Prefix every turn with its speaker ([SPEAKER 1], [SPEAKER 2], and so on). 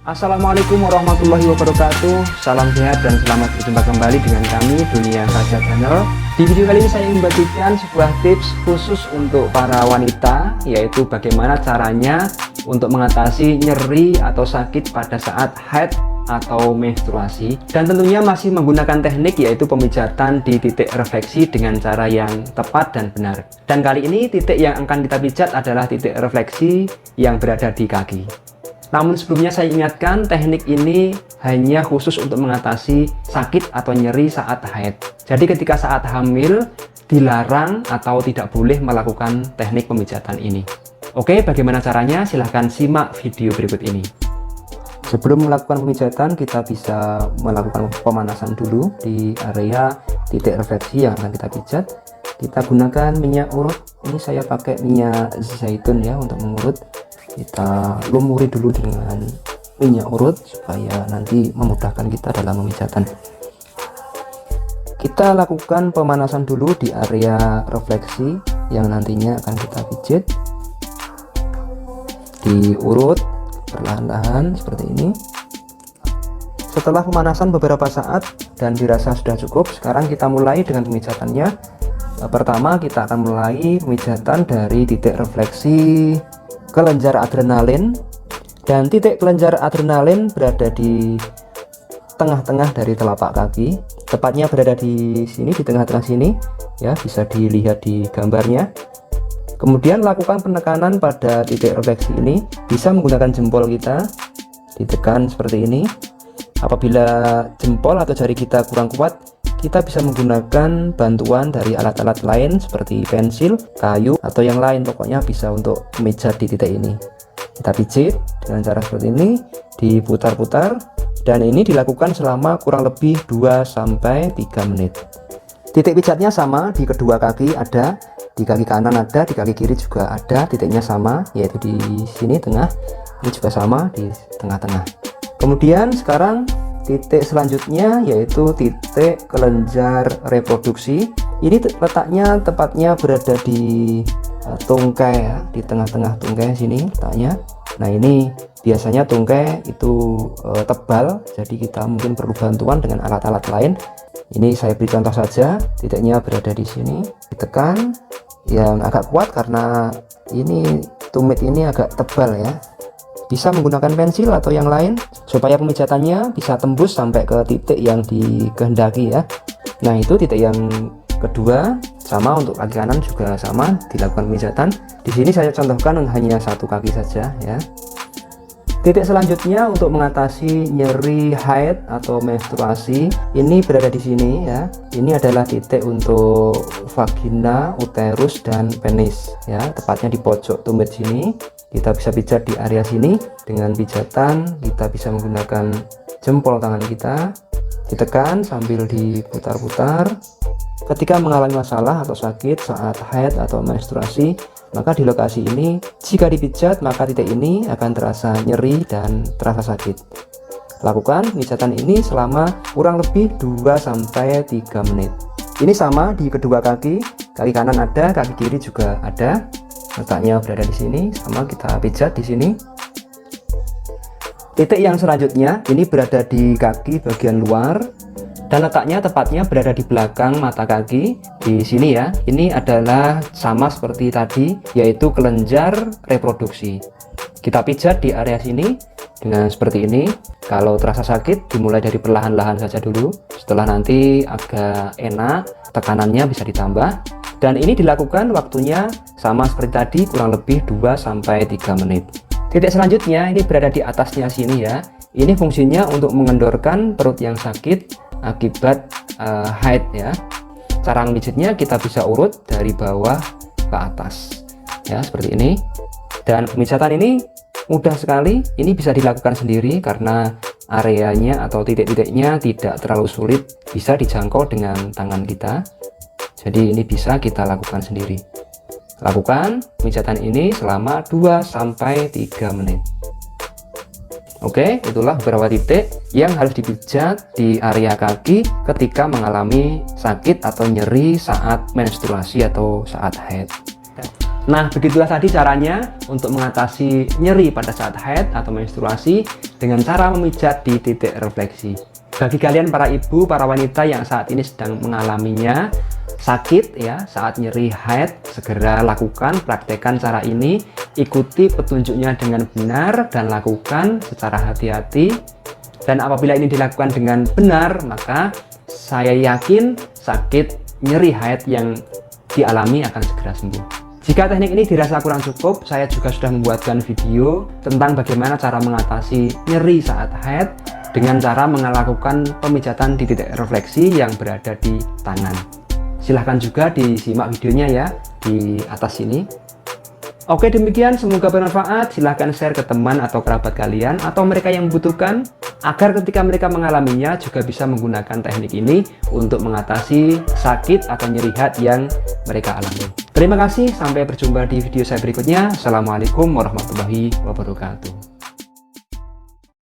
[SPEAKER 1] Assalamualaikum warahmatullahi wabarakatuh. Salam sehat dan selamat berjumpa kembali dengan kami Dunia Kaca Channel. Di video kali ini saya ingin membagikan sebuah tips khusus untuk para wanita, yaitu bagaimana caranya untuk mengatasi nyeri atau sakit pada saat haid atau menstruasi, dan tentunya masih menggunakan teknik yaitu pemijatan di titik refleksi dengan cara yang tepat dan benar. Dan kali ini titik yang akan kita pijat adalah titik refleksi yang berada di kaki. Namun sebelumnya saya ingatkan, teknik ini hanya khusus untuk mengatasi sakit atau nyeri saat haid. Jadi ketika saat hamil dilarang atau tidak boleh melakukan teknik pemijatan ini. Oke, bagaimana caranya? Silahkan simak video berikut ini. Sebelum melakukan pemijatan, kita bisa melakukan pemanasan dulu di area titik refleksi yang akan kita pijat. Kita gunakan minyak urut. Ini saya pakai minyak zaitun ya untuk mengurut. Kita lumuri dulu dengan minyak urut supaya nanti memudahkan kita dalam pemijatan. Kita lakukan pemanasan dulu di area refleksi yang nantinya akan kita pijit. Diurut perlahan-lahan seperti ini. Setelah pemanasan beberapa saat dan dirasa sudah cukup, sekarang kita mulai dengan pemijatannya. Pertama kita akan mulai pemijatan dari titik refleksi kelenjar adrenalin, dan titik kelenjar adrenalin berada di tengah-tengah dari telapak kaki, tepatnya berada di sini, di tengah-tengah sini ya, bisa dilihat di gambarnya. Kemudian lakukan penekanan pada titik refleksi ini, bisa menggunakan jempol kita, ditekan seperti ini. Apabila jempol atau jari kita kurang kuat, kita bisa menggunakan bantuan dari alat-alat lain seperti pensil, kayu, atau yang lain, pokoknya bisa untuk memijat di titik ini. Kita pijit dengan cara seperti ini, diputar-putar, dan ini dilakukan selama kurang lebih 2-3 menit. Titik pijatnya sama di kedua kaki, ada di kaki kanan, ada di kaki kiri juga ada, titiknya sama, yaitu di sini tengah, ini juga sama di tengah-tengah. Kemudian sekarang titik selanjutnya yaitu titik kelenjar reproduksi. Ini letaknya tepatnya berada di tungkai ya, di tengah-tengah tungkai sini letaknya. Nah ini biasanya tungkai itu tebal, jadi kita mungkin perlu bantuan dengan alat-alat lain. Ini saya beri contoh saja, titiknya berada di sini, ditekan yang agak kuat karena ini tumit ini agak tebal ya. Bisa menggunakan pensil atau yang lain supaya pemijatannya bisa tembus sampai ke titik yang dikehendaki ya. Nah itu titik yang kedua, sama untuk kaki kanan juga sama dilakukan pemijatan. Di sini saya contohkan hanya satu kaki saja ya. Titik selanjutnya untuk mengatasi nyeri haid atau menstruasi, ini berada di sini ya. Ini adalah titik untuk vagina, uterus, dan penis ya, tepatnya di pojok tumit sini. Kita bisa pijat di area sini. Dengan pijatan kita bisa menggunakan jempol tangan kita, ditekan sambil diputar-putar. Ketika mengalami masalah atau sakit saat haid atau menstruasi, maka di lokasi ini jika dipijat maka titik ini akan terasa nyeri dan terasa sakit. Lakukan pemijatan ini selama kurang lebih 2-3 menit. Ini sama di kedua kaki, kaki kanan ada, kaki kiri juga ada. Letaknya berada di sini, sama kita pijat di sini. Titik yang selanjutnya ini berada di kaki bagian luar dan letaknya tepatnya berada di belakang mata kaki di sini ya. Ini adalah sama seperti tadi, yaitu kelenjar reproduksi. Kita pijat di area sini dengan seperti ini. Kalau terasa sakit dimulai dari perlahan-lahan saja dulu, setelah nanti agak enak tekanannya bisa ditambah. Dan ini dilakukan waktunya sama seperti tadi, kurang lebih 2-3 menit. Titik selanjutnya ini berada di atasnya sini ya. Ini fungsinya untuk mengendorkan perut yang sakit akibat haid ya. Cara memijitnya kita bisa urut dari bawah ke atas ya, seperti ini. Dan pemijatan ini mudah sekali, ini bisa dilakukan sendiri karena areanya atau titik-titiknya tidak terlalu sulit, bisa dijangkau dengan tangan kita. Jadi ini bisa kita lakukan sendiri. Lakukan pemijatan ini selama 2-3 menit. Oke, itulah beberapa titik yang harus dipijat di area kaki ketika mengalami sakit atau nyeri saat menstruasi atau saat haid. Nah, begitulah tadi caranya untuk mengatasi nyeri pada saat haid atau menstruasi dengan cara memijat di titik refleksi. Bagi kalian para ibu, para wanita yang saat ini sedang mengalaminya sakit ya, saat nyeri haid, segera lakukan, praktekkan cara ini, ikuti petunjuknya dengan benar dan lakukan secara hati-hati. Dan apabila ini dilakukan dengan benar, maka saya yakin sakit nyeri haid yang dialami akan segera sembuh. Jika teknik ini dirasa kurang cukup, saya juga sudah membuatkan video tentang bagaimana cara mengatasi nyeri saat haid dengan cara melakukan pemijatan di titik refleksi yang berada di tangan. Silahkan juga disimak videonya ya di atas sini. Oke, demikian, semoga bermanfaat. Silahkan share ke teman atau kerabat kalian atau mereka yang membutuhkan, agar ketika mereka mengalaminya juga bisa menggunakan teknik ini untuk mengatasi sakit atau nyeri haid yang mereka alami. Terima kasih, sampai berjumpa di video saya berikutnya. Assalamualaikum warahmatullahi wabarakatuh.